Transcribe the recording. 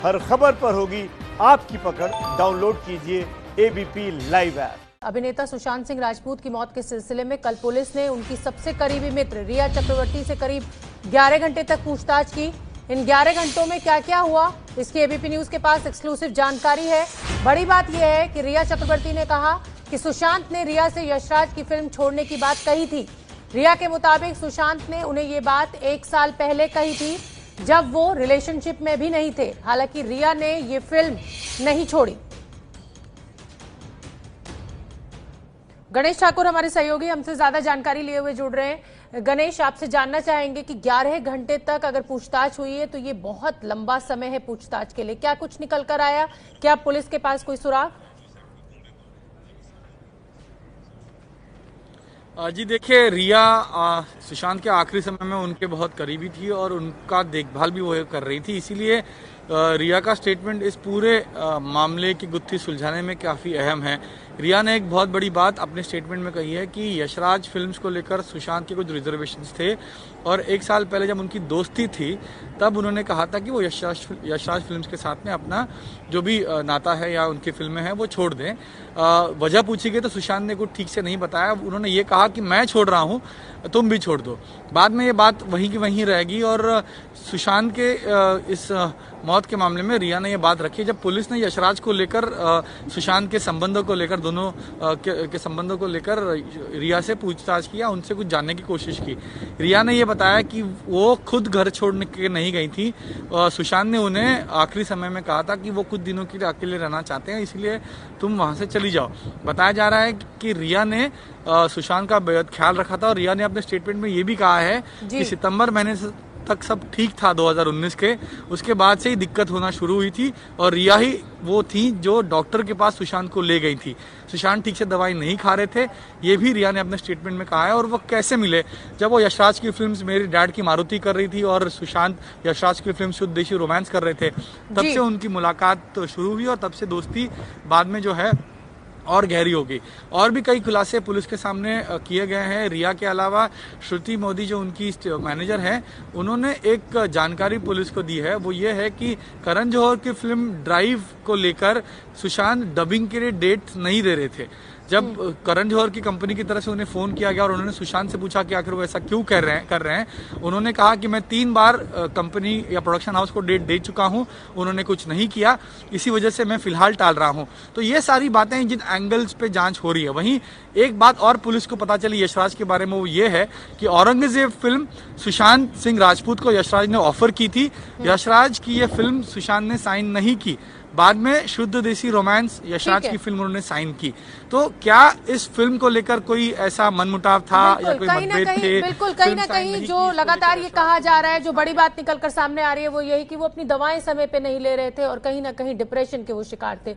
हर खबर पर होगी आपकी पकड़। डाउनलोड कीजिए एबीपी लाइव ऐप। अभिनेता सुशांत सिंह राजपूत की मौत के सिलसिले में कल पुलिस ने उनकी सबसे करीबी मित्र रिया चक्रवर्ती से करीब 11 घंटे तक पूछताछ की। इन 11 घंटों में क्या क्या हुआ, इसकी एबीपी न्यूज के पास एक्सक्लूसिव जानकारी है। बड़ी बात यह है कि रिया चक्रवर्ती ने कहा कि सुशांत ने रिया से यशराज की फिल्म छोड़ने की बात कही थी। रिया के मुताबिक सुशांत ने उन्हें ये बात 1 साल पहले कही थी, जब वो रिलेशनशिप में भी नहीं थे। हालांकि रिया ने ये फिल्म नहीं छोड़ी। गणेश ठाकुर हमारे सहयोगी हमसे ज्यादा जानकारी लिए हुए जुड़ रहे हैं। गणेश, आपसे जानना चाहेंगे कि 11 घंटे तक अगर पूछताछ हुई है तो ये बहुत लंबा समय है पूछताछ के लिए। क्या कुछ निकल कर आया? क्या पुलिस के पास कोई सुराग? जी देखिए, रिया सुशांत के आखिरी समय में उनके बहुत करीबी थी और उनका देखभाल भी वो कर रही थी, इसीलिए रिया का स्टेटमेंट इस पूरे मामले की गुत्थी सुलझाने में काफ़ी अहम है। रिया ने एक बहुत बड़ी बात अपने स्टेटमेंट में कही है कि यशराज फिल्म्स को लेकर सुशांत के कुछ रिजर्वेशंस थे और 1 साल पहले जब उनकी दोस्ती थी तब उन्होंने कहा था कि वो यशराज फिल्म्स के साथ में अपना जो भी नाता है या उनकी फिल्में हैं वो छोड़ दें। वजह पूछी गई तो सुशांत ने कुछ ठीक से नहीं बताया। उन्होंने ये कहा कि मैं छोड़ रहा हूँ, तुम भी छोड़ दो। बाद में ये बात वहीं की वहीं रहेगी और सुशांत के इस मौत के मामले में रिया ने ये बात रखी जब पुलिस ने यशराज को लेकर सुशांत के संबंधों को लेकर दोनों के संबंधों को लेकर रिया से पूछताछ किया, उनसे कुछ जानने की कोशिश की। रिया ने ये बताया कि वो खुद घर छोड़ने के नहीं गई थी। सुशांत ने उन्हें आखिरी समय में कहा था कि वो कुछ दिनों के लिए अकेले रहना चाहते हैं, इसलिए तुम वहां से चली जाओ। बताया जा रहा है कि रिया ने सुशांत का बेहद ख्याल रखा था और रिया ने अपने स्टेटमेंट में ये भी कहा है कि सितंबर महीने तक सब ठीक था 2019 के, उसके बाद से ही दिक्कत होना शुरू हुई थी और रिया ही वो थी जो डॉक्टर के पास सुशांत को ले गई थी। सुशांत ठीक से दवाई नहीं खा रहे थे, ये भी रिया ने अपने स्टेटमेंट में कहा है। और वो कैसे मिले, जब वो यशराज की फिल्म्स मेरी डैड की मारुति कर रही थी और सुशांत यशराज की फिल्म शुद्ध देशी रोमांस कर रहे थे, तब से उनकी मुलाकात शुरू हुई और तब से दोस्ती बाद में जो है और गहरी होगी। और भी कई खुलासे पुलिस के सामने किए गए हैं। रिया के अलावा श्रुति मोदी जो उनकी मैनेजर हैं, उन्होंने एक जानकारी पुलिस को दी है, वो ये है कि करण जौहर की फिल्म ड्राइव को लेकर सुशांत डबिंग के लिए डेट नहीं दे रहे थे। जब करण जौहर की कंपनी की तरफ से उन्हें फोन किया गया और उन्होंने सुशांत से पूछा कि आखिर वो ऐसा क्यों कर रहे हैं, उन्होंने कहा कि मैं 3 बार कंपनी या प्रोडक्शन हाउस को डेट दे चुका हूं, उन्होंने कुछ नहीं किया, इसी वजह से मैं फिलहाल टाल रहा हूं। तो ये सारी बातें जिन एंगल्स पे जांच हो रही है। वहीं एक बात और पुलिस को पता चली यशराज के बारे में, वो ये है कि औरंगजेब फिल्म सुशांत सिंह राजपूत को यशराज ने ऑफर की थी। यशराज की ये फिल्म सुशांत ने साइन नहीं की, बाद में शुद्ध देसी रोमांस यशराज की फिल्म उन्होंने साइन की। तो क्या इस फिल्म को लेकर कोई ऐसा मनमुटाव था या कोई मतभेद थे? बिल्कुल, कहीं ना कहीं जो लगातार ये कहा जा रहा है, जो बड़ी बात निकल कर सामने आ रही है, वो यही कि वो अपनी दवाएं समय पे नहीं ले रहे थे और कहीं ना कहीं डिप्रेशन के वो शिकार थे।